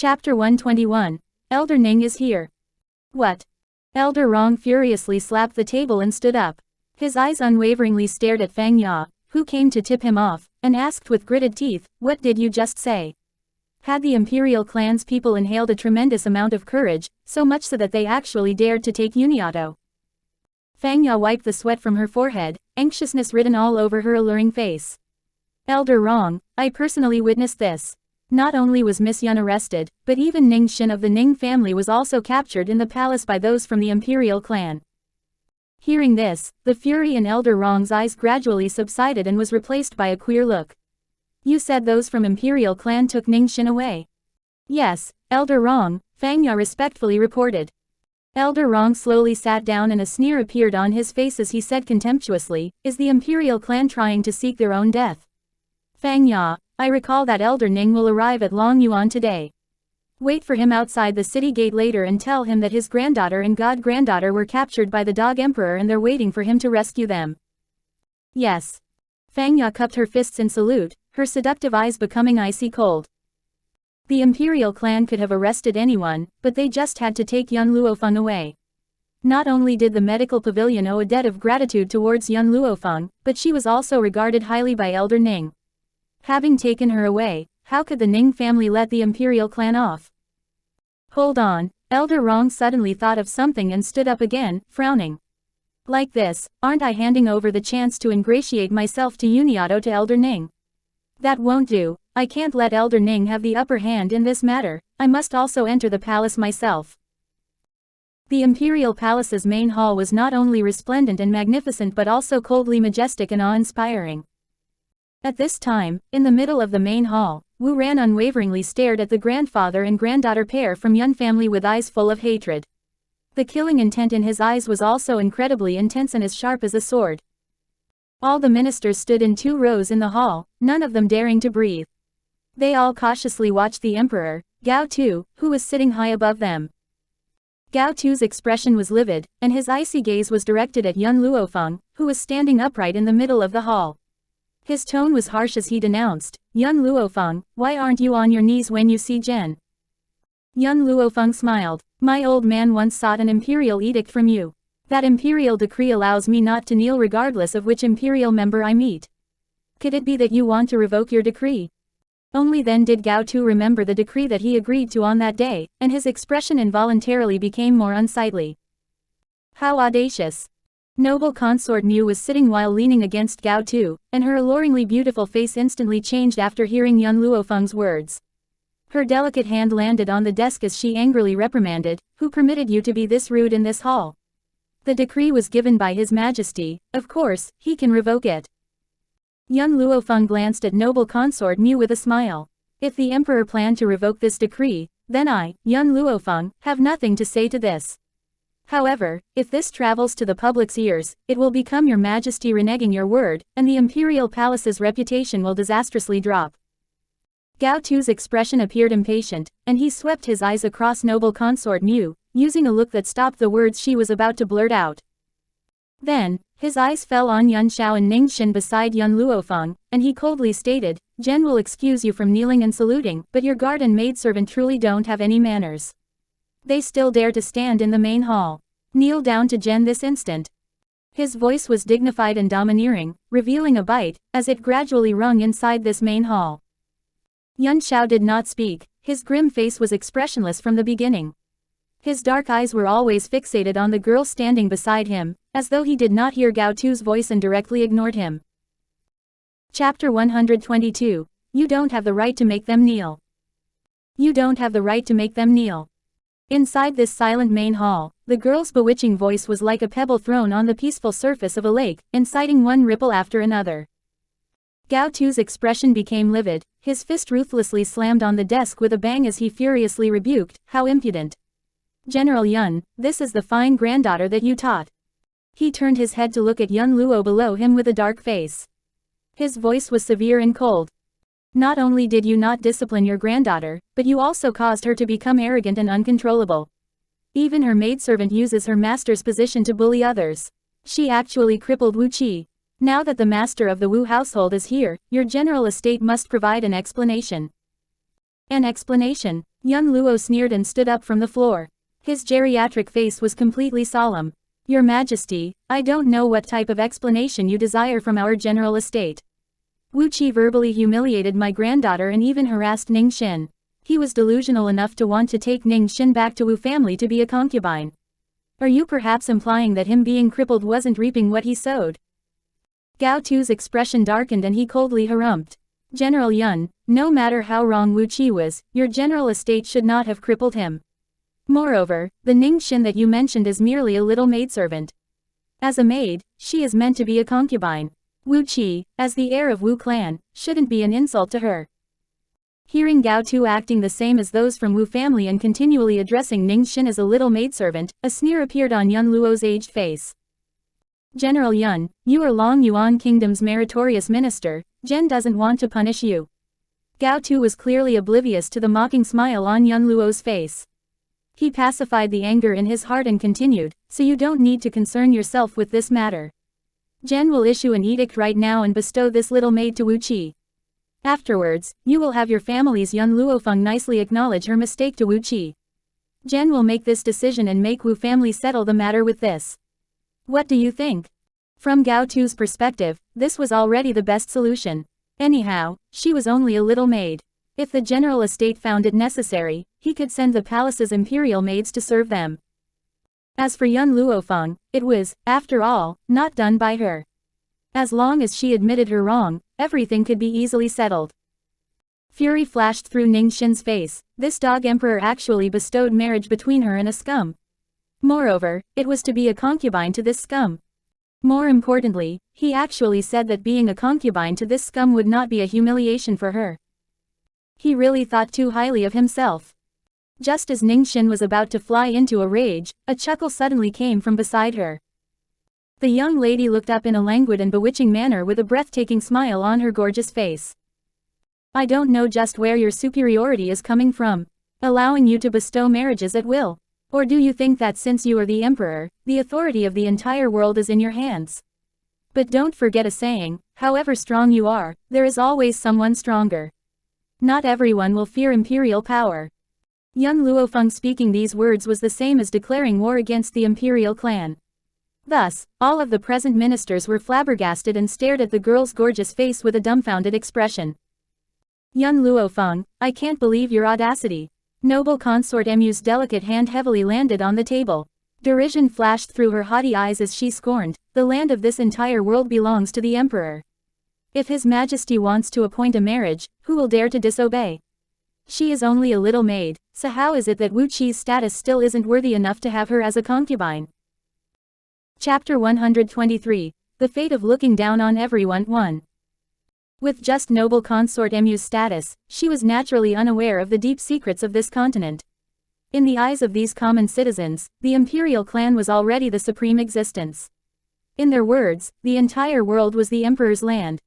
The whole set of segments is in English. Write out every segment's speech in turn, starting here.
Chapter 121. Elder Ning is here. What? Elder Rong furiously slapped the table and stood up. His eyes unwaveringly stared at Feng Ya, who came to tip him off, and asked with gritted teeth, "What did you just say?" Had the Imperial clan's people inhaled a tremendous amount of courage, so much so that they actually dared to take Uniato? Feng Ya wiped the sweat from her forehead, anxiousness written all over her alluring face. Elder Rong, I personally witnessed this. Not only was Miss Yun arrested, but even Ning Xin of the Ning family was also captured in the palace by those from the Imperial clan. Hearing this, the fury in Elder Rong's eyes gradually subsided and was replaced by a queer look. You said those from Imperial clan took Ning Xin away? Yes, Elder Rong, Feng Ya respectfully reported. Elder Rong slowly sat down and a sneer appeared on his face as he said contemptuously, "Is the Imperial clan trying to seek their own death?" Feng Ya, I recall that Elder Ning will arrive at Long Yuan today. Wait for him outside the city gate later and tell him that his granddaughter and god-granddaughter were captured by the Dog Emperor and they're waiting for him to rescue them. Yes. Feng Ya cupped her fists in salute, her seductive eyes becoming icy cold. The Imperial clan could have arrested anyone, but they just had to take Yun Luo Feng away. Not only did the medical pavilion owe a debt of gratitude towards Yun Luo Feng, but she was also regarded highly by Elder Ning. Having taken her away, how could the Ning family let the Imperial clan off? Hold on, Elder Rong suddenly thought of something and stood up again, frowning. Like this, aren't I handing over the chance to ingratiate myself to Uniato to Elder Ning? That won't do, I can't let Elder Ning have the upper hand in this matter, I must also enter the palace myself. The Imperial Palace's main hall was not only resplendent and magnificent but also coldly majestic and awe-inspiring. At this time, in the middle of the main hall, Wu Ran unwaveringly stared at the grandfather and granddaughter pair from Yun family with eyes full of hatred. The killing intent in his eyes was also incredibly intense and as sharp as a sword. All the ministers stood in 2 rows in the hall, none of them daring to breathe. They all cautiously watched the emperor, Gao Tu, who was sitting high above them. Gao Tu's expression was livid, and his icy gaze was directed at Yun Luo Feng, who was standing upright in the middle of the hall. His tone was harsh as he denounced, "Yun Luo Feng, why aren't you on your knees when you see Zhen?" Yun Luo Feng smiled, "My old man once sought an imperial edict from you. That imperial decree allows me not to kneel regardless of which imperial member I meet. Could it be that you want to revoke your decree?" Only then did Gao Tu remember the decree that he agreed to on that day, and his expression involuntarily became more unsightly. How audacious! Noble consort Mu was sitting while leaning against Gao Tu, and her alluringly beautiful face instantly changed after hearing Yun Luo Feng's words. Her delicate hand landed on the desk as she angrily reprimanded, "Who permitted you to be this rude in this hall? The decree was given by His Majesty, of course, he can revoke it." Yun Luo Feng glanced at noble consort Mu with a smile. If the emperor planned to revoke this decree, then I, Yun Luo Feng, have nothing to say to this. However, if this travels to the public's ears, it will become Your Majesty reneging your word, and the Imperial Palace's reputation will disastrously drop. Gao Tu's expression appeared impatient, and he swept his eyes across noble consort Mu, using a look that stopped the words she was about to blurt out. Then, his eyes fell on Yun Xiao and Ning Xin beside Yun Luo Feng, and he coldly stated, "Zhen will excuse you from kneeling and saluting, but your guard and maidservant truly don't have any manners. They still dare to stand in the main hall. Kneel down to Zhen this instant." His voice was dignified and domineering, revealing a bite, as it gradually rung inside this main hall. Yun Xiao did not speak, his grim face was expressionless from the beginning. His dark eyes were always fixated on the girl standing beside him, as though he did not hear Gao Tu's voice and directly ignored him. Chapter 122. You don't have the right to make them kneel. You don't have the right to make them kneel. Inside this silent main hall, the girl's bewitching voice was like a pebble thrown on the peaceful surface of a lake, inciting one ripple after another. Gao Tu's expression became livid, his fist ruthlessly slammed on the desk with a bang as he furiously rebuked, "How impudent! General Yun, this is the fine granddaughter that you taught." He turned his head to look at Yun Luo below him with a dark face. His voice was severe and cold. "Not only did you not discipline your granddaughter, but you also caused her to become arrogant and uncontrollable. Even her maidservant uses her master's position to bully others. She actually crippled Wu Qi. Now that the master of the Wu household is here, your general estate must provide an explanation." "An explanation?" Yun Luo sneered and stood up from the floor. His geriatric face was completely solemn. Your Majesty, I don't know what type of explanation you desire from our general estate. Wu Qi verbally humiliated my granddaughter and even harassed Ning Xin. He was delusional enough to want to take Ning Xin back to Wu family to be a concubine. Are you perhaps implying that him being crippled wasn't reaping what he sowed? Gao Tu's expression darkened and he coldly harumphed. General Yun, no matter how wrong Wu Qi was, your general estate should not have crippled him. Moreover, the Ning Xin that you mentioned is merely a little maidservant. As a maid, she is meant to be a concubine. Wu Qi, as the heir of Wu clan, shouldn't be an insult to her. Hearing Gao Tu acting the same as those from Wu family and continually addressing Ning Xin as a little maidservant, a sneer appeared on Yun Luo's aged face. General Yun, you are Long Yuan Kingdom's meritorious minister, Zhen doesn't want to punish you. Gao Tu was clearly oblivious to the mocking smile on Yun Luo's face. He pacified the anger in his heart and continued, so you don't need to concern yourself with this matter. Zhen will issue an edict right now and bestow this little maid to Wu Qi. Afterwards, you will have your family's Yun Luo Feng nicely acknowledge her mistake to Wu Qi. Zhen will make this decision and make Wu family settle the matter with this. What do you think? From Gao Tu's perspective, this was already the best solution. Anyhow, she was only a little maid. If the general estate found it necessary, he could send the palace's imperial maids to serve them. As for Yun Luo Feng, it was, after all, not done by her. As long as she admitted her wrong, everything could be easily settled. Fury flashed through Ning Xin's face. This dog emperor actually bestowed marriage between her and a scum. Moreover, it was to be a concubine to this scum. More importantly, he actually said that being a concubine to this scum would not be a humiliation for her. He really thought too highly of himself. Just as Ning Xin was about to fly into a rage, a chuckle suddenly came from beside her. The young lady looked up in a languid and bewitching manner with a breathtaking smile on her gorgeous face. I don't know just where your superiority is coming from, allowing you to bestow marriages at will. Or do you think that since you are the emperor, the authority of the entire world is in your hands? But don't forget a saying, however strong you are, there is always someone stronger. Not everyone will fear imperial power. Yun Luo Feng speaking these words was the same as declaring war against the imperial clan. Thus, all of the present ministers were flabbergasted and stared at the girl's gorgeous face with a dumbfounded expression. Yun Luo Feng, I can't believe your audacity. Noble consort Mu's delicate hand heavily landed on the table. Derision flashed through her haughty eyes as she scorned, the land of this entire world belongs to the emperor. If his majesty wants to appoint a marriage, who will dare to disobey? She is only a little maid, so how is it that Wu Qi's status still isn't worthy enough to have her as a concubine? Chapter 123, The Fate of Looking Down on Everyone 1. With just noble consort Mu's status, she was naturally unaware of the deep secrets of this continent. In the eyes of these common citizens, the imperial clan was already the supreme existence. In their words, the entire world was the emperor's land.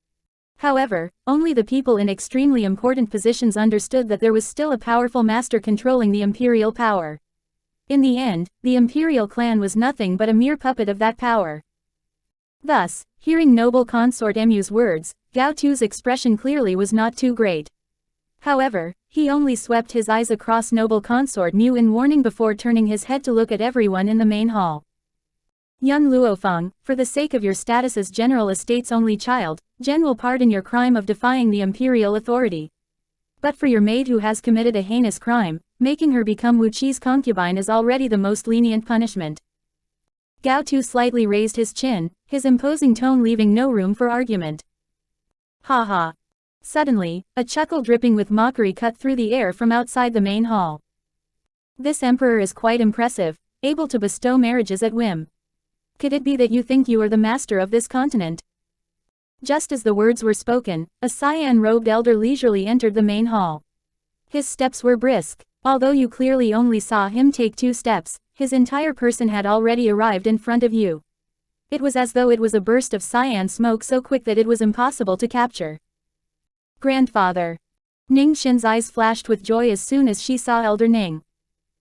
However, only the people in extremely important positions understood that there was still a powerful master controlling the imperial power. In the end, the imperial clan was nothing but a mere puppet of that power. Thus, hearing noble consort Mu's words, Gao Tu's expression clearly was not too great. However, he only swept his eyes across noble consort Mu in warning before turning his head to look at everyone in the main hall. Yun Luo Feng, for the sake of your status as general estate's only child, Zhen will pardon your crime of defying the imperial authority. But for your maid who has committed a heinous crime, making her become Wu Qi's concubine is already the most lenient punishment. Gao Tu slightly raised his chin, his imposing tone leaving no room for argument. Ha ha. Suddenly, a chuckle dripping with mockery cut through the air from outside the main hall. This emperor is quite impressive, able to bestow marriages at whim. Could it be that you think you are the master of this continent? Just as the words were spoken, a cyan-robed elder leisurely entered the main hall. His steps were brisk. Although you clearly only saw him take 2 steps, his entire person had already arrived in front of you. It was as though it was a burst of cyan smoke so quick that it was impossible to capture. Grandfather. Ning Xin's eyes flashed with joy as soon as she saw Elder Ning.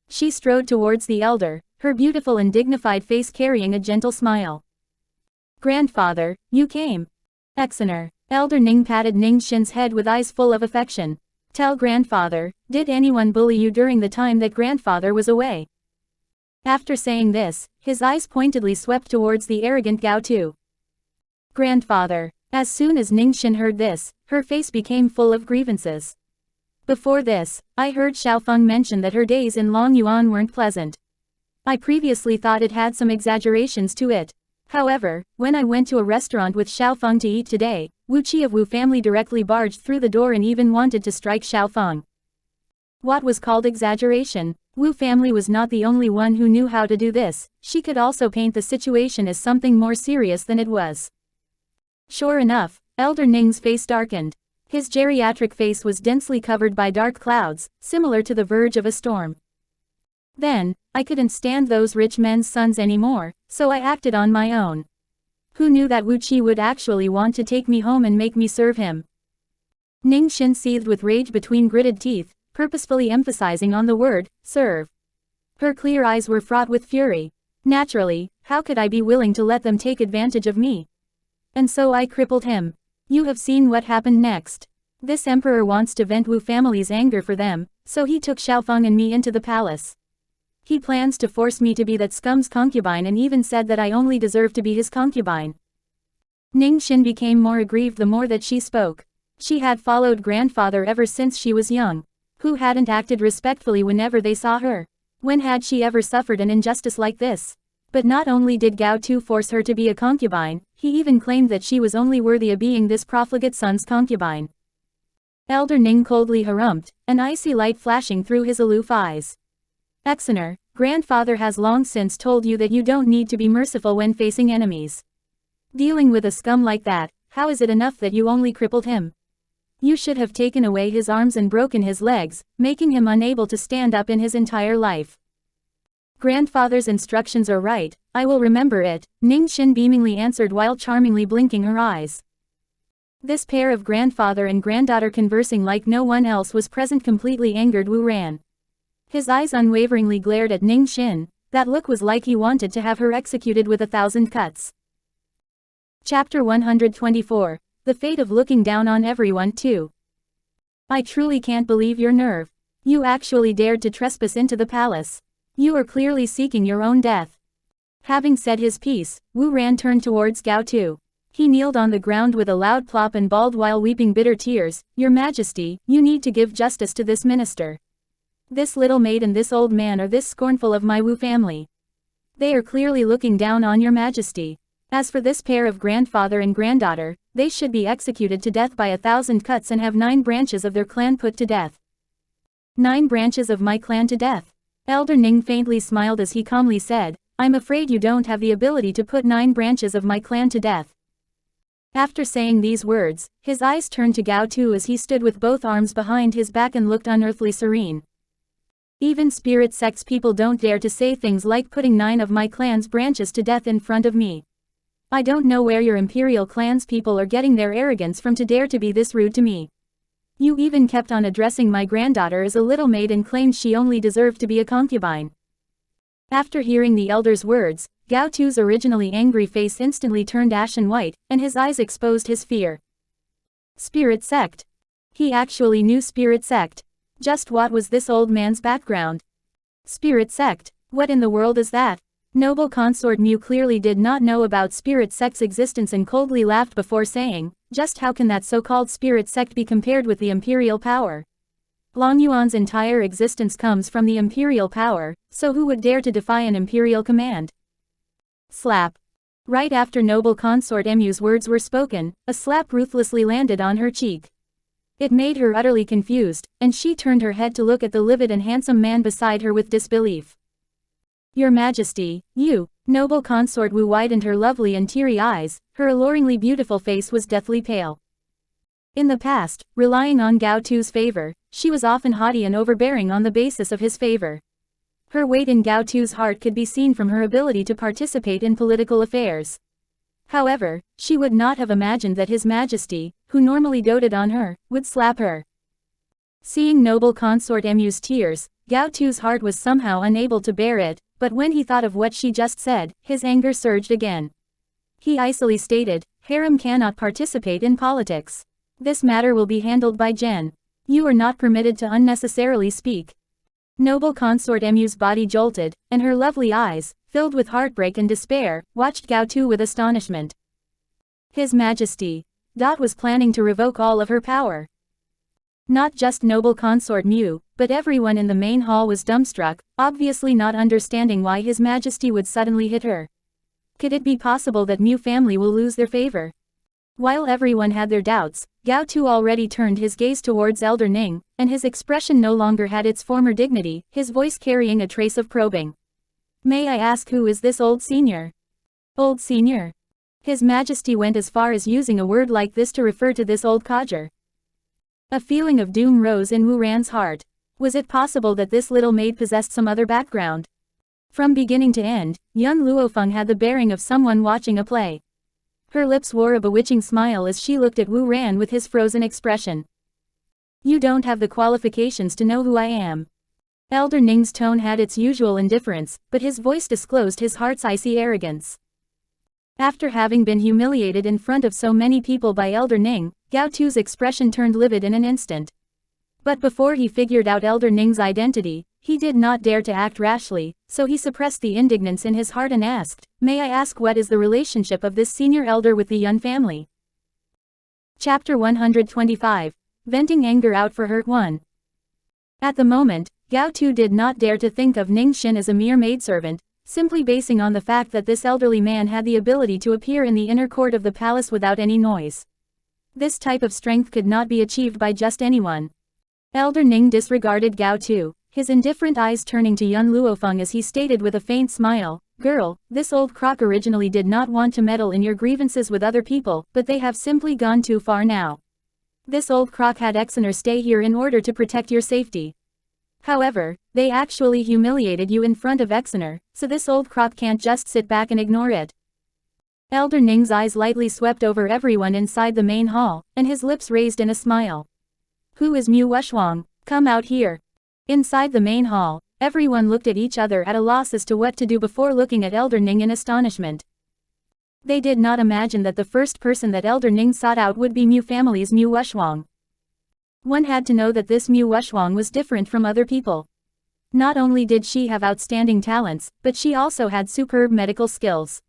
She strode towards the elder, her beautiful and dignified face carrying a gentle smile. Grandfather, you came. Exoner. Elder Ning patted Ning Xin's head with eyes full of affection. Tell grandfather, did anyone bully you during the time that grandfather was away? After saying this, his eyes pointedly swept towards the arrogant Gao Tu. Grandfather. As soon as Ningxin heard this, her face became full of grievances. Before this, I heard Xiao Feng mention that her days in Long Yuan weren't pleasant. I previously thought it had some exaggerations to it. However, when I went to a restaurant with Xiao Feng to eat today, Wu Qi of Wu family directly barged through the door and even wanted to strike Xiao Feng. What was called exaggeration? Wu family was not the only one who knew how to do this, she could also paint the situation as something more serious than it was. Sure enough, Elder Ning's face darkened. His geriatric face was densely covered by dark clouds, similar to the verge of a storm. Then, I couldn't stand those rich men's sons anymore, so I acted on my own. Who knew that Wu Qi would actually want to take me home and make me serve him? Ningxin seethed with rage between gritted teeth, purposefully emphasizing on the word, serve. Her clear eyes were fraught with fury. Naturally, how could I be willing to let them take advantage of me? And so I crippled him. You have seen what happened next. This emperor wants to vent Wu family's anger for them, so he took Xiao Feng and me into the palace. He plans to force me to be that scum's concubine and even said that I only deserve to be his concubine. Ningxin became more aggrieved the more that she spoke. She had followed grandfather ever since she was young. Who hadn't acted respectfully whenever they saw her? When had she ever suffered an injustice like this? But not only did Gao Tu force her to be a concubine, he even claimed that she was only worthy of being this profligate son's concubine. Elder Ning coldly harumphed, an icy light flashing through his aloof eyes. Exoner, grandfather has long since told you that you don't need to be merciful when facing enemies. Dealing with a scum like that, how is it enough that you only crippled him? You should have taken away his arms and broken his legs, making him unable to stand up in his entire life. Grandfather's instructions are right, I will remember it, Ningxin beamingly answered while charmingly blinking her eyes. This pair of grandfather and granddaughter conversing like no one else was present completely angered Wu Ran. His eyes unwaveringly glared at Ningxin, that look was like he wanted to have her executed with 1,000 cuts. Chapter 124, The Fate of Looking Down on Everyone too. I truly can't believe your nerve. You actually dared to trespass into the palace. You are clearly seeking your own death. Having said his piece, Wu Ran turned towards Gao Tu. He kneeled on the ground with a loud plop and bawled while weeping bitter tears, Your Majesty, you need to give justice to this minister. This little maid and this old man are this scornful of my Wu family. They are clearly looking down on your Majesty. As for this pair of grandfather and granddaughter, they should be executed to death by 1,000 cuts and have 9 branches of their clan put to death. 9 branches of my clan to death. Elder Ning faintly smiled as he calmly said, I'm afraid you don't have the ability to put 9 branches of my clan to death. After saying these words, his eyes turned to Gao Tu as he stood with both arms behind his back and looked unearthly serene. Even spirit sects people don't dare to say things like putting 9 of my clan's branches to death in front of me. I don't know where your imperial clan's people are getting their arrogance from to dare to be this rude to me. You even kept on addressing my granddaughter as a little maid and claimed she only deserved to be a concubine. After hearing the elder's words, Gao Tu's originally angry face instantly turned ashen white, and his eyes exposed his fear. Spirit sect. He actually knew spirit sect. Just what was this old man's background? Spirit sect. What in the world is that? Noble consort Mu clearly did not know about spirit sect's existence and coldly laughed before saying, just how can that so-called spirit sect be compared with the imperial power? Long Yuan's entire existence comes from the imperial power, so who would dare to defy an imperial command? Slap. Right after noble consort Mu's words were spoken, a slap ruthlessly landed on her cheek. It made her utterly confused, and she turned her head to look at the livid and handsome man beside her with disbelief. Your Majesty, you, noble consort Wu widened her lovely and teary eyes, her alluringly beautiful face was deathly pale. In the past, relying on Gao Tu's favor, she was often haughty and overbearing on the basis of his favor. Her weight in Gao Tu's heart could be seen from her ability to participate in political affairs. However, she would not have imagined that His Majesty, who normally doted on her, would slap her. Seeing noble consort Mu's tears, Gao Tu's heart was somehow unable to bear it, but when he thought of what she just said, his anger surged again. He icily stated, Harem cannot participate in politics. This matter will be handled by Jen. You are not permitted to unnecessarily speak. Noble consort Mu's body jolted, and her lovely eyes, filled with heartbreak and despair, watched Gao Tu with astonishment. His Majesty. Dot was planning to revoke all of her power. Not just noble consort Mu, but everyone in the main hall was dumbstruck, obviously not understanding why His Majesty would suddenly hit her. Could it be possible that Mu family will lose their favor? While everyone had their doubts, Gao Tu already turned his gaze towards Elder Ning, and his expression no longer had its former dignity, his voice carrying a trace of probing. May I ask who is this old senior? Old senior? His Majesty went as far as using a word like this to refer to this old codger. A feeling of doom rose in Wu Ran's heart. Was it possible that this little maid possessed some other background? From beginning to end, young Luo Feng had the bearing of someone watching a play. Her lips wore a bewitching smile as she looked at Wu Ran with his frozen expression. You don't have the qualifications to know who I am. Elder Ning's tone had its usual indifference, but his voice disclosed his heart's icy arrogance. After having been humiliated in front of so many people by Elder Ning, Gao Tu's expression turned livid in an instant. But before he figured out Elder Ning's identity, he did not dare to act rashly, so he suppressed the indignance in his heart and asked, "May I ask what is the relationship of this senior elder with the Yun family?" Chapter 125. Venting anger out for her. 1. At the moment, Gao Tu did not dare to think of Ning Xin as a mere maidservant, simply basing on the fact that this elderly man had the ability to appear in the inner court of the palace without any noise. This type of strength could not be achieved by just anyone. Elder Ning disregarded Gao Tu, his indifferent eyes turning to young Luo Feng as he stated with a faint smile, "Girl, this old crock originally did not want to meddle in your grievances with other people, but they have simply gone too far now. This old crock had Exeter stay here in order to protect your safety. However, they actually humiliated you in front of Exeter, so this old crock can't just sit back and ignore it." Elder Ning's eyes lightly swept over everyone inside the main hall, and his lips raised in a smile. "Who is Mu Wuxuang? Come out here." Inside the main hall, everyone looked at each other at a loss as to what to do before looking at Elder Ning in astonishment. They did not imagine that the first person that Elder Ning sought out would be Mu family's Mu Wuxuang. One had to know that this Mu Wuxuang was different from other people. Not only did she have outstanding talents, but she also had superb medical skills.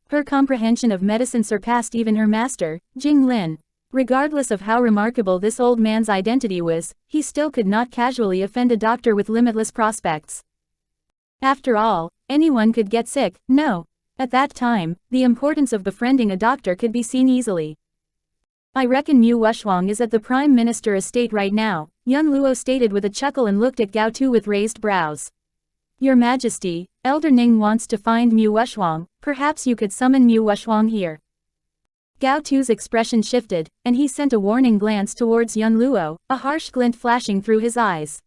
Her comprehension of medicine surpassed even her master, Jing Lin. Regardless of how remarkable this old man's identity was, he still could not casually offend a doctor with limitless prospects. After all, anyone could get sick, no. At that time, the importance of befriending a doctor could be seen easily. "I reckon Mu Wuxuang is at the Prime Minister estate right now," young Luo stated with a chuckle and looked at Gao Tu with raised brows. "Your Majesty, Elder Ning wants to find Mu Wuxuang, perhaps you could summon Mu Wuxuang here." Gao Tu's expression shifted, and he sent a warning glance towards Yun Luo, a harsh glint flashing through his eyes.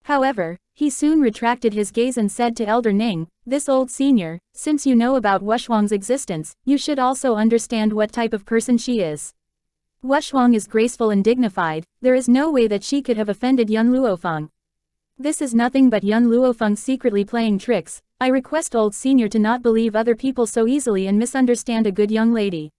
However, he soon retracted his gaze and said to Elder Ning, "This old senior, since you know about Wuxuang's existence, you should also understand what type of person she is. Wuxuang is graceful and dignified, there is no way that she could have offended Yun Luo Feng. This is nothing but Yun Luo Feng secretly playing tricks. I request old senior to not believe other people so easily and misunderstand a good young lady."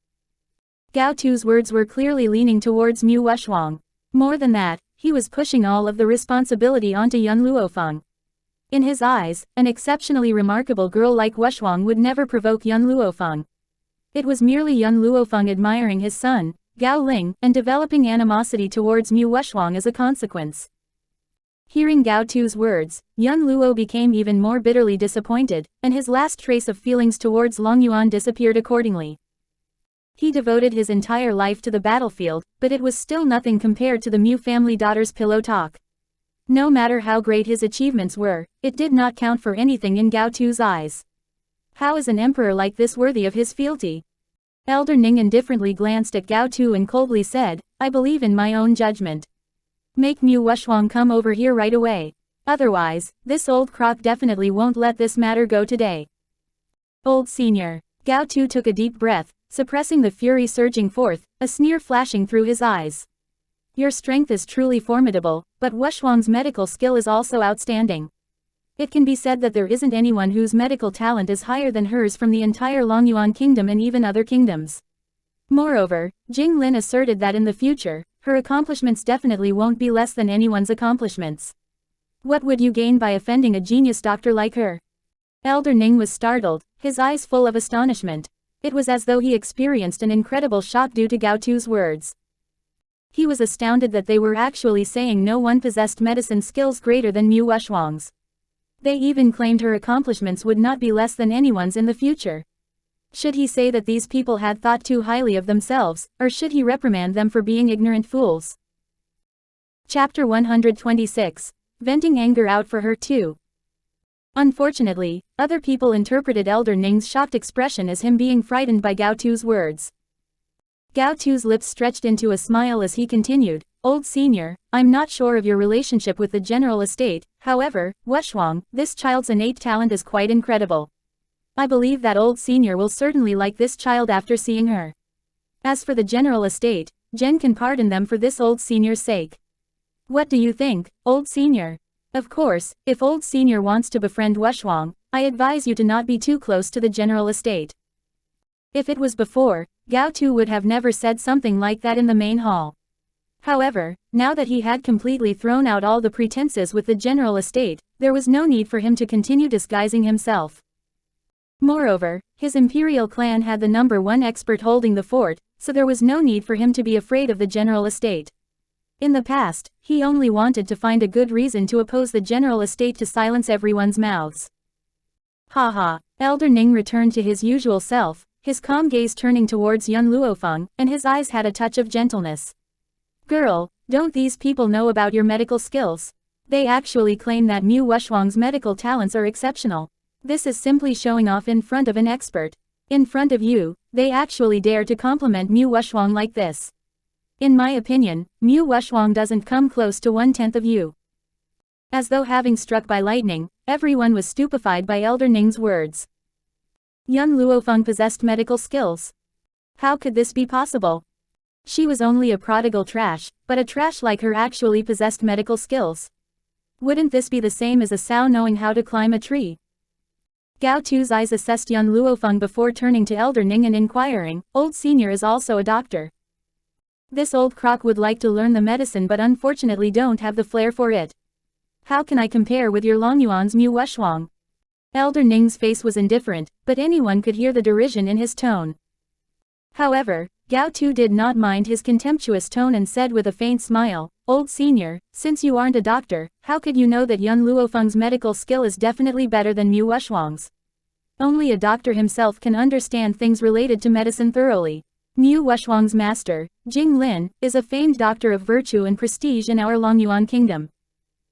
Gao Tu's words were clearly leaning towards Mu Wuxuang. More than that, he was pushing all of the responsibility onto Yun Luo Feng. In his eyes, an exceptionally remarkable girl like Wuxuang would never provoke Yun Luo Feng. It was merely Yun Luo Feng admiring his son, Gao Ling, and developing animosity towards Mu Wuxuang as a consequence. Hearing Gao Tu's words, Yun Luo became even more bitterly disappointed, and his last trace of feelings towards Long Yuan disappeared accordingly. He devoted his entire life to the battlefield, but it was still nothing compared to the Mu family daughter's pillow talk. No matter how great his achievements were, it did not count for anything in Gao Tu's eyes. How is an emperor like this worthy of his fealty? Elder Ning indifferently glanced at Gao Tu and coldly said, "I believe in my own judgment. Make Mu Wuxuang come over here right away. Otherwise, this old crock definitely won't let this matter go today." "Old senior." Gao Tu took a deep breath, suppressing the fury surging forth, a sneer flashing through his eyes. "Your strength is truly formidable, but Wuxuang's medical skill is also outstanding. It can be said that there isn't anyone whose medical talent is higher than hers from the entire Longyuan kingdom and even other kingdoms. Moreover, Jing Lin asserted that in the future, her accomplishments definitely won't be less than anyone's accomplishments. What would you gain by offending a genius doctor like her? Elder Ning was startled, his eyes full of astonishment. It was as though he experienced an incredible shock due to Gao Tu's words. He was astounded that they were actually saying no one possessed medicine skills greater than Mu Wuxuang's. They even claimed her accomplishments would not be less than anyone's in the future. Should he say that these people had thought too highly of themselves, or should he reprimand them for being ignorant fools? Chapter 126. Venting anger out for her too. Unfortunately, other people interpreted Elder Ning's shocked expression as him being frightened by Gao Tu's words. Gao Tu's lips stretched into a smile as he continued, "Old senior, I'm not sure of your relationship with the general estate, however, Wuxuang, this child's innate talent is quite incredible. I believe that old senior will certainly like this child after seeing her. As for the general estate, Jen can pardon them for this old senior's sake. What do you think, old senior? Of course, if old senior wants to befriend Wuxuang, I advise you to not be too close to the general estate." If it was before, Gao Tu would have never said something like that in the main hall. However, now that he had completely thrown out all the pretenses with the general estate, there was no need for him to continue disguising himself. Moreover, his imperial clan had the #1 expert holding the fort, so there was no need for him to be afraid of the general estate. In the past, he only wanted to find a good reason to oppose the general estate to silence everyone's mouths. Haha, Elder Ning returned to his usual self, his calm gaze turning towards young Luo Feng, and his eyes had a touch of gentleness. "Girl, don't these people know about your medical skills? They actually claim that Mu Wuxuang's medical talents are exceptional. This is simply showing off in front of an expert. In front of you, they actually dare to compliment Mu Wuxuang like this. In my opinion, Mu Wuxuang doesn't come close to 1/10 of you." As though having struck by lightning, everyone was stupefied by Elder Ning's words. Young Luo Feng possessed medical skills. How could this be possible? She was only a prodigal trash, but a trash like her actually possessed medical skills. Wouldn't this be the same as a sow knowing how to climb a tree? Gao Tu's eyes assessed young Luo Feng before turning to Elder Ning and inquiring, "Old senior is also a doctor. This old crock would like to learn the medicine but unfortunately don't have the flair for it. How can I compare with your Longyuan's Mu Wuxuang?" Elder Ning's face was indifferent, but anyone could hear the derision in his tone. However, Gao Tu did not mind his contemptuous tone and said with a faint smile, "Old senior, since you aren't a doctor, how could you know that young Luo Feng's medical skill is definitely better than Mu Wuxuang's? Only a doctor himself can understand things related to medicine thoroughly. Mu Wuxuang's master, Jing Lin, is a famed doctor of virtue and prestige in our Longyuan kingdom.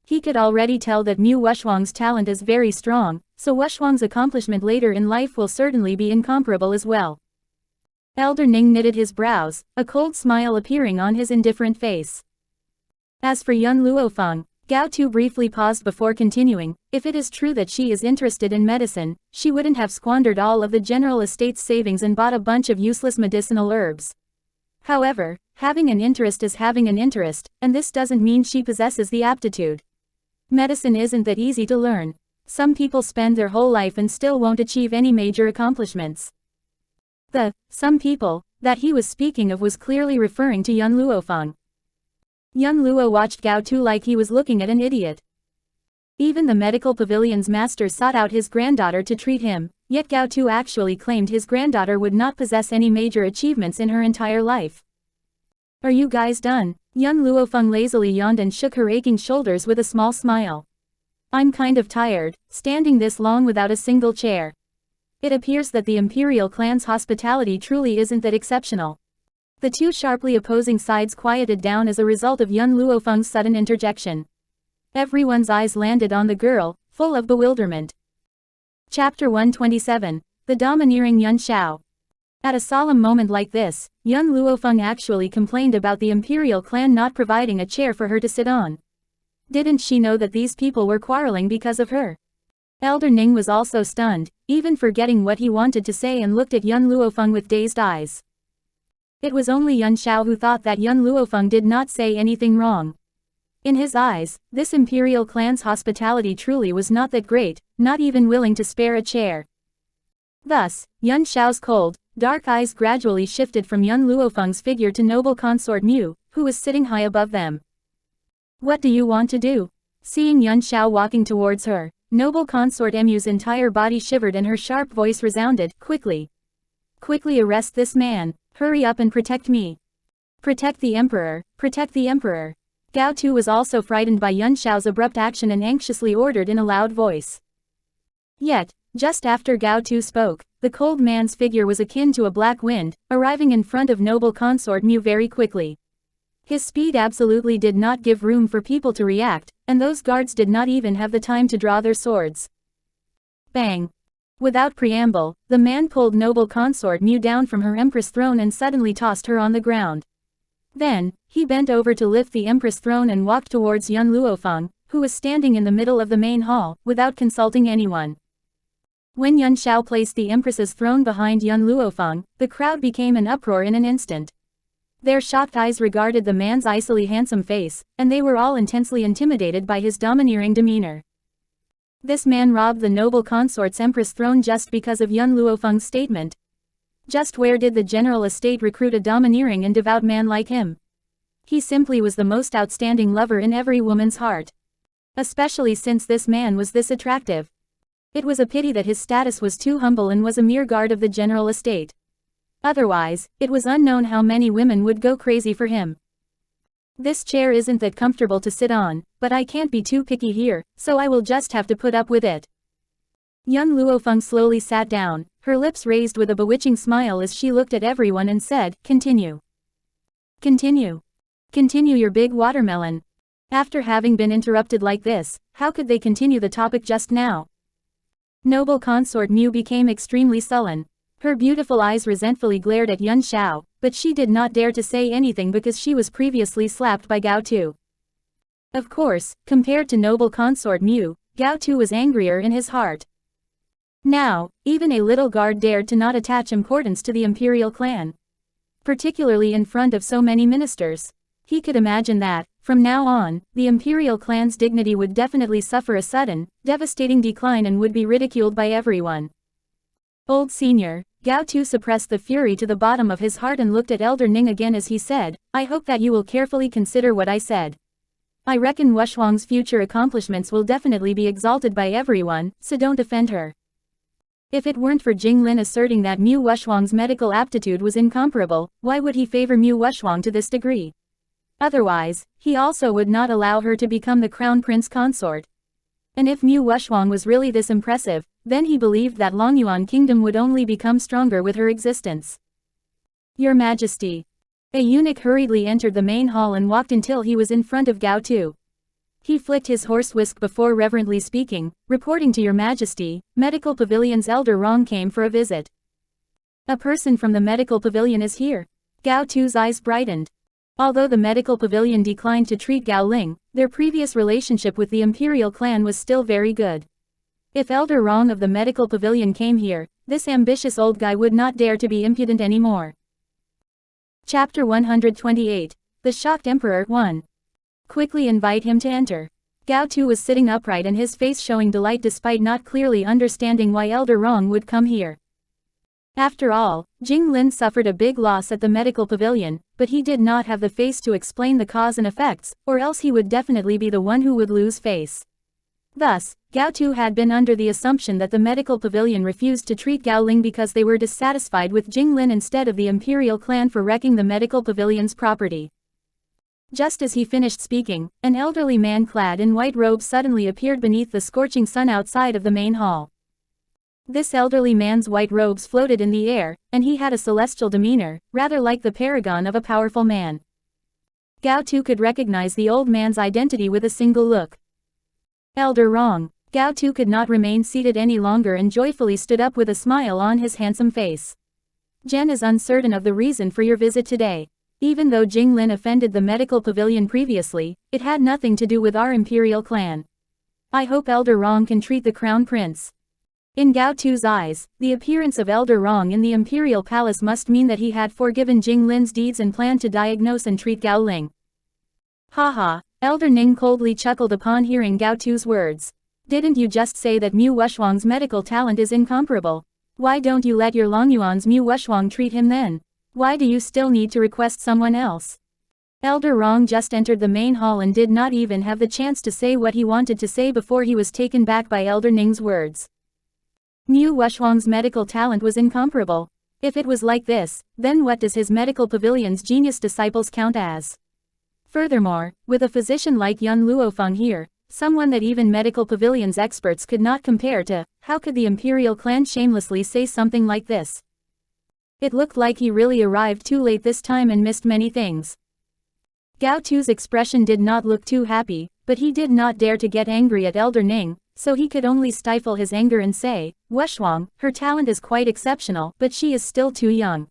He could already tell that Mu Wuxuang's talent is very strong, so Wuxuang's accomplishment later in life will certainly be incomparable as well." Elder Ning knitted his brows, a cold smile appearing on his indifferent face. As for young Luo Feng, Gao Tu briefly paused before continuing, "If it is true that she is interested in medicine, she wouldn't have squandered all of the general estate's savings and bought a bunch of useless medicinal herbs. However, having an interest is having an interest, and this doesn't mean she possesses the aptitude. Medicine isn't that easy to learn. Some people spend their whole life and still won't achieve any major accomplishments." The "some people" that he was speaking of was clearly referring to young Luo Feng. Young Luo watched Gao Tu like he was looking at an idiot. Even the medical pavilion's master sought out his granddaughter to treat him, yet Gao Tu actually claimed his granddaughter would not possess any major achievements in her entire life. "Are you guys done?" Young Luo Feng lazily yawned and shook her aching shoulders with a small smile. "I'm kind of tired, standing this long without a single chair. It appears that the imperial clan's hospitality truly isn't that exceptional." The two sharply opposing sides quieted down as a result of young Luo Feng's sudden interjection. Everyone's eyes landed on the girl, full of bewilderment. Chapter 127. The Domineering Yun Xiao. At a solemn moment like this, young Luo Feng actually complained about the imperial clan not providing a chair for her to sit on. Didn't she know that these people were quarreling because of her? Elder Ning was also stunned, even forgetting what he wanted to say, and looked at young Luo Feng with dazed eyes. It was only Yun Xiao who thought that young Luo Feng did not say anything wrong. In his eyes, this imperial clan's hospitality truly was not that great, not even willing to spare a chair. Thus, Yun Xiao's cold, dark eyes gradually shifted from young Luo Feng's figure to noble consort Mu, who was sitting high above them. What do you want to do? Seeing Yuan Shao walking towards her, noble consort Mu's entire body shivered and her sharp voice resounded, quickly. Quickly arrest this man, hurry up and protect me. Protect the emperor, protect the emperor. Gao Tu was also frightened by Yuan Shao's abrupt action and anxiously ordered in a loud voice. Yet, just after Gao Tu spoke, the cold man's figure was akin to a black wind, arriving in front of noble consort Mu very quickly. His speed absolutely did not give room for people to react, and those guards did not even have the time to draw their swords. Bang! Without preamble, the man pulled noble consort Mu down from her empress throne and suddenly tossed her on the ground. Then, he bent over to lift the empress throne and walked towards young Luo Feng, who was standing in the middle of the main hall, without consulting anyone. When Yuan Shao placed the empress's throne behind young Luo Feng, the crowd became an uproar in an instant. Their shocked eyes regarded the man's icily handsome face, and they were all intensely intimidated by his domineering demeanor. This man robbed the noble consort's empress throne just because of young Luo Feng's statement. Just where did the general estate recruit a domineering and devout man like him? He simply was the most outstanding lover in every woman's heart. Especially since this man was this attractive. It was a pity that his status was too humble and was a mere guard of the general estate. Otherwise, it was unknown how many women would go crazy for him. This chair isn't that comfortable to sit on, but I can't be too picky here, so I will just have to put up with it. Young Luo Feng slowly sat down, her lips raised with a bewitching smile as she looked at everyone and said, "Continue. Continue. Continue your big watermelon." After having been interrupted like this, how could they continue the topic just now? Noble consort Mu became extremely sullen. Her beautiful eyes resentfully glared at Yuan Shao, but she did not dare to say anything because she was previously slapped by Gao Tu. Of course, compared to noble consort Mu, Gao Tu was angrier in his heart. Now, even a little guard dared to not attach importance to the imperial clan. Particularly in front of so many ministers. He could imagine that, from now on, the imperial clan's dignity would definitely suffer a sudden, devastating decline and would be ridiculed by everyone. Old senior, Gao Tu suppressed the fury to the bottom of his heart and looked at Elder Ning again as he said, "I hope that you will carefully consider what I said. I reckon Wuxuang's future accomplishments will definitely be exalted by everyone, so don't offend her." If it weren't for Jing Lin asserting that Mu Wuxuang's medical aptitude was incomparable, why would he favor Mu Wuxuang to this degree? Otherwise, he also would not allow her to become the crown prince consort. And if Mu Wuxuang was really this impressive, then he believed that Longyuan kingdom would only become stronger with her existence. "Your Majesty." A eunuch hurriedly entered the main hall and walked until he was in front of Gao Tu. He flicked his horse whisk before reverently speaking, "Reporting to your Majesty, Medical Pavilion's Elder Rong came for a visit." "A person from the Medical Pavilion is here." Gao Tu's eyes brightened. Although the Medical Pavilion declined to treat Gao Ling, their previous relationship with the Imperial clan was still very good. If Elder Rong of the Medical Pavilion came here, this ambitious old guy would not dare to be impudent anymore. Chapter 128. The Shocked Emperor 1. Quickly invite him to enter. Gao Tu was sitting upright and his face showing delight despite not clearly understanding why Elder Rong would come here. After all, Jing Lin suffered a big loss at the Medical Pavilion, but he did not have the face to explain the cause and effects, or else he would definitely be the one who would lose face. Thus, Gao Tu had been under the assumption that the Medical Pavilion refused to treat Gao Ling because they were dissatisfied with Jing Lin instead of the Imperial clan for wrecking the Medical Pavilion's property. Just as he finished speaking, an elderly man clad in white robes suddenly appeared beneath the scorching sun outside of the main hall. This elderly man's white robes floated in the air, and he had a celestial demeanor, rather like the paragon of a powerful man. Gao Tu could recognize the old man's identity with a single look. Elder Rong. Gao Tu could not remain seated any longer and joyfully stood up with a smile on his handsome face. "Jen is uncertain of the reason for your visit today. Even though Jing Lin offended the Medical Pavilion previously, it had nothing to do with our Imperial clan. I hope Elder Rong can treat the Crown Prince." In Gao Tu's eyes, the appearance of Elder Rong in the Imperial Palace must mean that he had forgiven Jing Lin's deeds and planned to diagnose and treat Gao Ling. Haha, Elder Ning coldly chuckled upon hearing Gao Tu's words. "Didn't you just say that Mu Wuxuang's medical talent is incomparable? Why don't you let your Longyuan's Mu Wuxuang treat him then? Why do you still need to request someone else?" Elder Rong just entered the main hall and did not even have the chance to say what he wanted to say before he was taken back by Elder Ning's words. Mu Wuxuang's medical talent was incomparable. If it was like this, then what does his medical pavilion's genius disciples count as? Furthermore, with a physician like Yun Luo Feng here, someone that even medical pavilion's experts could not compare to, how could the imperial clan shamelessly say something like this? It looked like he really arrived too late this time and missed many things. Gao Tu's expression did not look too happy, but he did not dare to get angry at Elder Ning, so he could only stifle his anger and say, Wuxuang, her talent is quite exceptional, but she is still too young.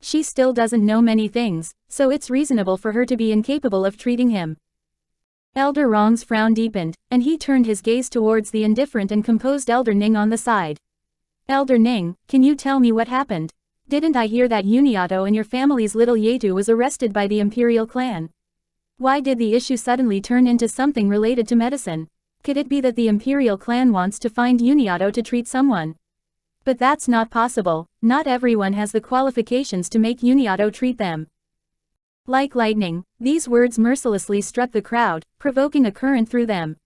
She still doesn't know many things, so it's reasonable for her to be incapable of treating him. Elder Rong's frown deepened, and he turned his gaze towards the indifferent and composed Elder Ning on the side. Elder Ning, can you tell me what happened? Didn't I hear that Uniato and your family's little Yetu was arrested by the imperial clan? Why did the issue suddenly turn into something related to medicine? Could it be that the imperial clan wants to find Uniato to treat someone? But that's not possible, not everyone has the qualifications to make Uniato treat them. Like lightning, these words mercilessly struck the crowd, provoking a current through them.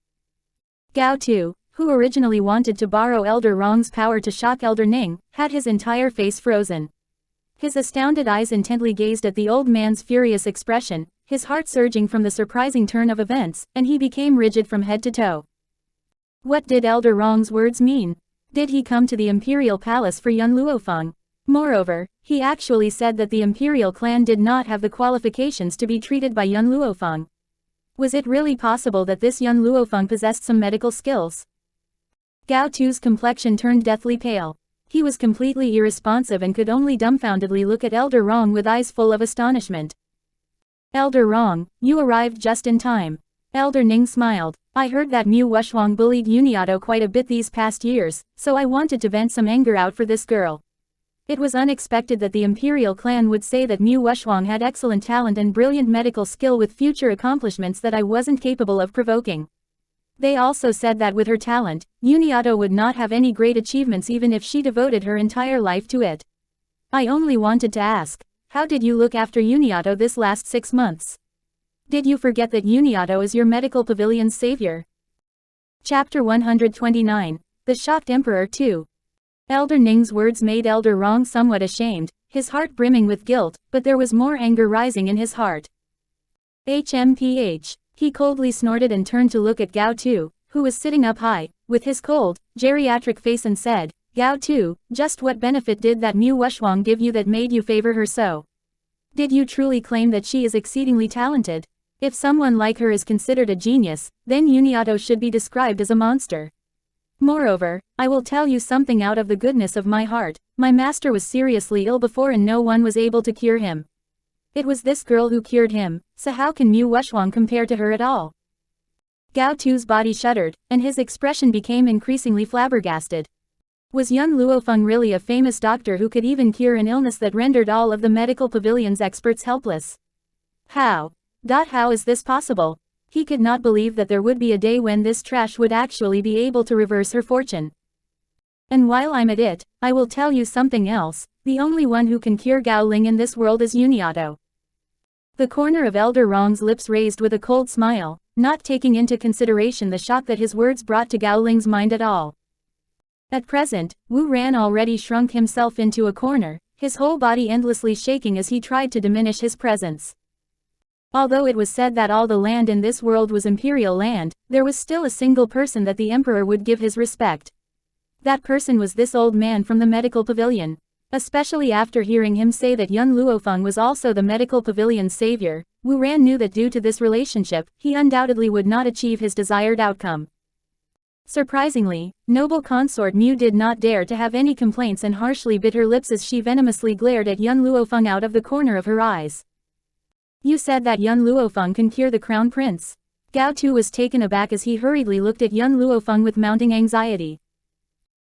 Gao Tu, who originally wanted to borrow Elder Rong's power to shock Elder Ning, had his entire face frozen. His astounded eyes intently gazed at the old man's furious expression, his heart surging from the surprising turn of events, and he became rigid from head to toe. What did Elder Rong's words mean? Did he come to the imperial palace for Yun Luofeng? Moreover, he actually said that the imperial clan did not have the qualifications to be treated by Yun Luofeng. Was it really possible that this Yun Luofeng possessed some medical skills? Gao Tu's complexion turned deathly pale. He was completely irresponsive and could only dumbfoundedly look at Elder Rong with eyes full of astonishment. Elder Rong, you arrived just in time. Elder Ning smiled. I heard that Mu Wuxuang bullied Uniato quite a bit these past years, so I wanted to vent some anger out for this girl. It was unexpected that the imperial clan would say that Mu Wuxuang had excellent talent and brilliant medical skill with future accomplishments that I wasn't capable of provoking. They also said that with her talent, Uniato would not have any great achievements even if she devoted her entire life to it. I only wanted to ask, how did you look after Uniato this last 6 months? Did you forget that Uniato is your medical pavilion's savior? Chapter 129, The Shocked Emperor 2. Elder Ning's words made Elder Rong somewhat ashamed, his heart brimming with guilt, but there was more anger rising in his heart. HMPH. He coldly snorted and turned to look at Gao Tu, who was sitting up high, with his cold, geriatric face and said, Gao Tu, just what benefit did that Mu Wuxuang give you that made you favor her so? Did you truly claim that she is exceedingly talented? If someone like her is considered a genius, then Uniato should be described as a monster. Moreover, I will tell you something out of the goodness of my heart, my master was seriously ill before and no one was able to cure him. It was this girl who cured him, so how can Mu Wuxuang compare to her at all? Gao Tu's body shuddered, and his expression became increasingly flabbergasted. Was Yun Luofeng really a famous doctor who could even cure an illness that rendered all of the medical pavilion's experts helpless? How is this possible? He could not believe that there would be a day when this trash would actually be able to reverse her fortune. And while I'm at it, I will tell you something else, the only one who can cure Gao Ling in this world is Uniato. The corner of Elder Rong's lips raised with a cold smile, not taking into consideration the shock that his words brought to Gao Ling's mind at all. At present, Wu Ran already shrunk himself into a corner, his whole body endlessly shaking as he tried to diminish his presence. Although it was said that all the land in this world was imperial land, there was still a single person that the emperor would give his respect. That person was this old man from the medical pavilion. Especially after hearing him say that Yun Luofeng was also the medical pavilion's savior, Wu Ran knew that due to this relationship, he undoubtedly would not achieve his desired outcome. Surprisingly, noble consort Mu did not dare to have any complaints and harshly bit her lips as she venomously glared at Yun Luofeng out of the corner of her eyes. You said that Yun Luofeng can cure the crown prince. Gao Tu was taken aback as he hurriedly looked at Yun Luofeng with mounting anxiety.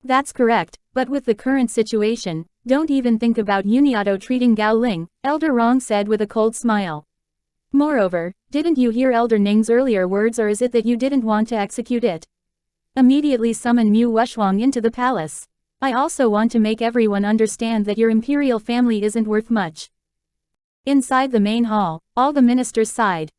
That's correct, but with the current situation, don't even think about Uniato treating Gao Ling, Elder Rong said with a cold smile. Moreover, didn't you hear Elder Ning's earlier words, or is it that you didn't want to execute it? Immediately summon Mu Wuxuang into the palace. I also want to make everyone understand that your imperial family isn't worth much. Inside the main hall, all the ministers sighed.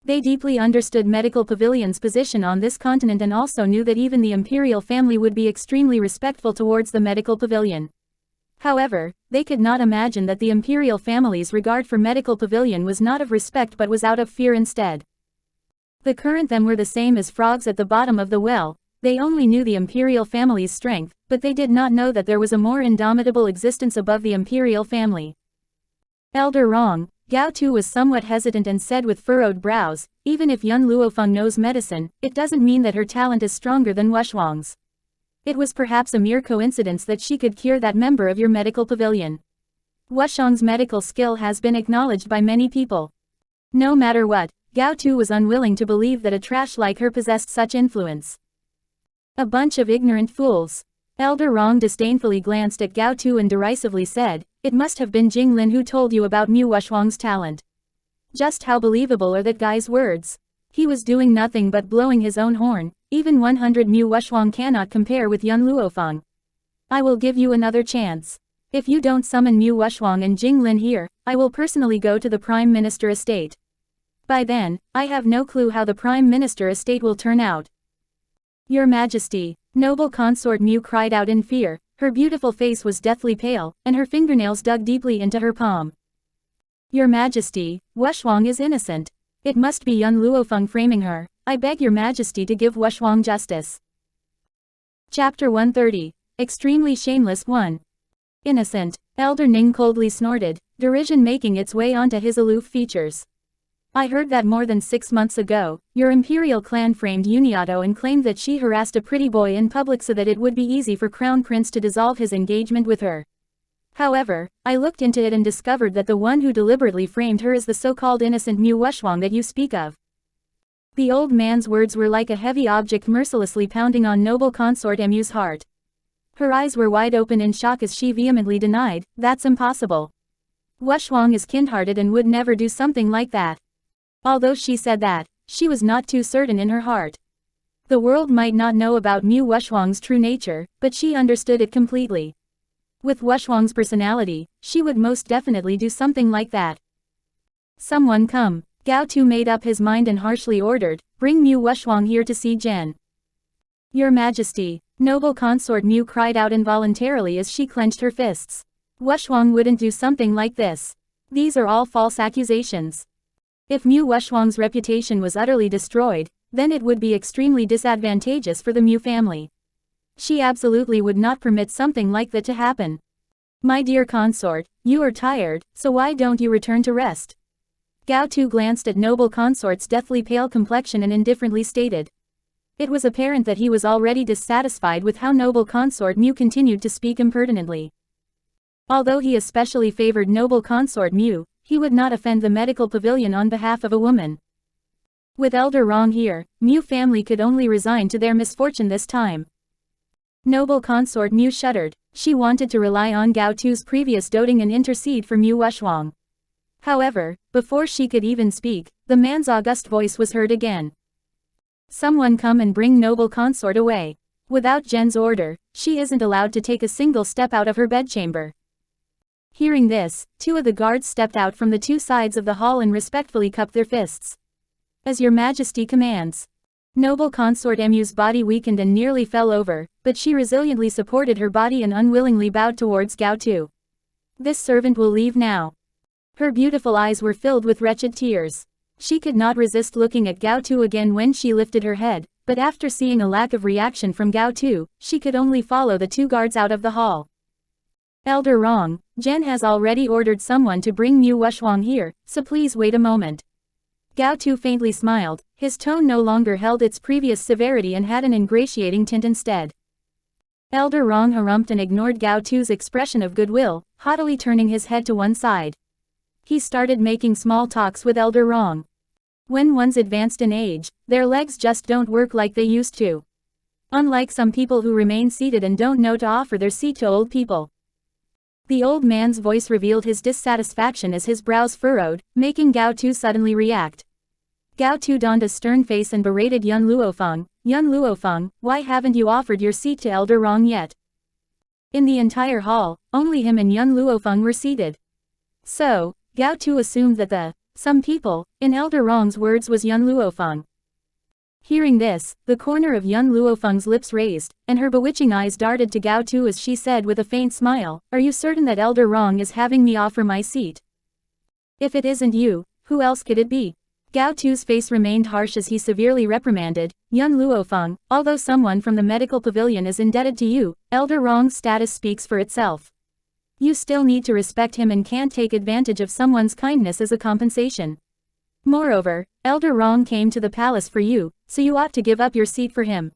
They deeply understood Medical Pavilion's position on this continent and also knew that even the imperial family would be extremely respectful towards the Medical Pavilion. However, they could not imagine that the imperial family's regard for Medical Pavilion was not of respect but was out of fear instead. The current them were the same as frogs at the bottom of the well. They only knew the imperial family's strength, but they did not know that there was a more indomitable existence above the imperial family. Elder Rong, Gao Tu was somewhat hesitant and said with furrowed brows, even if Yun Luo Feng knows medicine, it doesn't mean that her talent is stronger than Wushwang's. It was perhaps a mere coincidence that she could cure that member of your medical pavilion. Wushang's medical skill has been acknowledged by many people. No matter what, Gao Tu was unwilling to believe that a trash like her possessed such influence. A bunch of ignorant fools. Elder Rong disdainfully glanced at Gao Tu and derisively said, "It must have been Jing Lin who told you about Mu Wushwang's talent." Just how believable are that guy's words? He was doing nothing but blowing his own horn. Even 100 Mu Wushwang cannot compare with Yun Luo Feng. I will give you another chance. If you don't summon Mu Wushwang and Jing Lin here, I will personally go to the Prime Minister estate. By then, I have no clue how the Prime Minister estate will turn out. Your Majesty, noble consort Mu cried out in fear. Her beautiful face was deathly pale, and her fingernails dug deeply into her palm. Your Majesty, Wushwang is innocent. It must be Yun Luo Feng framing her. I beg your Majesty to give Wushwang justice. Chapter 130. Extremely Shameless 1. Innocent. Elder Ning coldly snorted, derision making its way onto his aloof features. I heard that more than 6 months ago, your imperial clan framed Uniato and claimed that she harassed a pretty boy in public so that it would be easy for Crown Prince to dissolve his engagement with her. However, I looked into it and discovered that the one who deliberately framed her is the so-called innocent Mu Wushwang that you speak of. The old man's words were like a heavy object mercilessly pounding on noble consort Mu's heart. Her eyes were wide open in shock as she vehemently denied, "That's impossible. Wushwang is kind-hearted and would never do something like that." Although she said that, she was not too certain in her heart. The world might not know about Mu Wushwang's true nature, but she understood it completely. With Wushwang's personality, she would most definitely do something like that. Someone come. Gao Tu made up his mind and harshly ordered, "Bring Mu Wushwang here to see Jen." Your Majesty, noble consort Mu cried out involuntarily as she clenched her fists. Wushwang wouldn't do something like this. These are all false accusations. If Mu Wushwang's reputation was utterly destroyed, then it would be extremely disadvantageous for the Mu family. She absolutely would not permit something like that to happen. My dear consort, you are tired, so why don't you return to rest? Gao Tu glanced at noble consort's deathly pale complexion and indifferently stated. It was apparent that he was already dissatisfied with how noble consort Mu continued to speak impertinently. Although he especially favored noble consort Mu, he would not offend the medical pavilion on behalf of a woman. With Elder Rong here, Mu family could only resign to their misfortune this time. Noble consort Mu shuddered. She wanted to rely on Gao Tu's previous doting and intercede for Mu Wushwang. However, before she could even speak, the man's august voice was heard again. Someone come and bring noble consort away. Without Jen's order, she isn't allowed to take a single step out of her bedchamber. Hearing this, 2 of the guards stepped out from the 2 sides of the hall and respectfully cupped their fists. As your Majesty commands. Noble consort Mu's body weakened and nearly fell over, but she resiliently supported her body and unwillingly bowed towards Gao Tu. This servant will leave now. Her beautiful eyes were filled with wretched tears. She could not resist looking at Gao Tu again when she lifted her head, but after seeing a lack of reaction from Gao Tu, she could only follow the 2 guards out of the hall. Elder Rong, Jen has already ordered someone to bring Mu Wushwang here, so please wait a moment. Gao Tu faintly smiled, his tone no longer held its previous severity and had an ingratiating tint instead. Elder Rong harumphed and ignored Gao Tu's expression of goodwill, haughtily turning his head to one side. He started making small talks with Elder Rong. When one's advanced in age, their legs just don't work like they used to. Unlike some people who remain seated and don't know to offer their seat to old people. The old man's voice revealed his dissatisfaction as his brows furrowed, making Gao Tu suddenly react. Gao Tu donned a stern face and berated Yun Luo Feng. Yun Luo Feng, why haven't you offered your seat to Elder Rong yet? In the entire hall, only him and Yun Luo Feng were seated. So, Gao Tu assumed that the some people in Elder Rong's words was Yun Luo Feng. Hearing this, the corner of Yun Luo Feng's lips raised, and her bewitching eyes darted to Gao Tu as she said with a faint smile, "Are you certain that Elder Rong is having me offer my seat? If it isn't you, who else could it be?" Gao Tu's face remained harsh as he severely reprimanded, "Yun Luo Feng, although someone from the medical pavilion is indebted to you, Elder Rong's status speaks for itself. You still need to respect him and can't take advantage of someone's kindness as a compensation. Moreover, Elder Rong came to the palace for you, so you ought to give up your seat for him."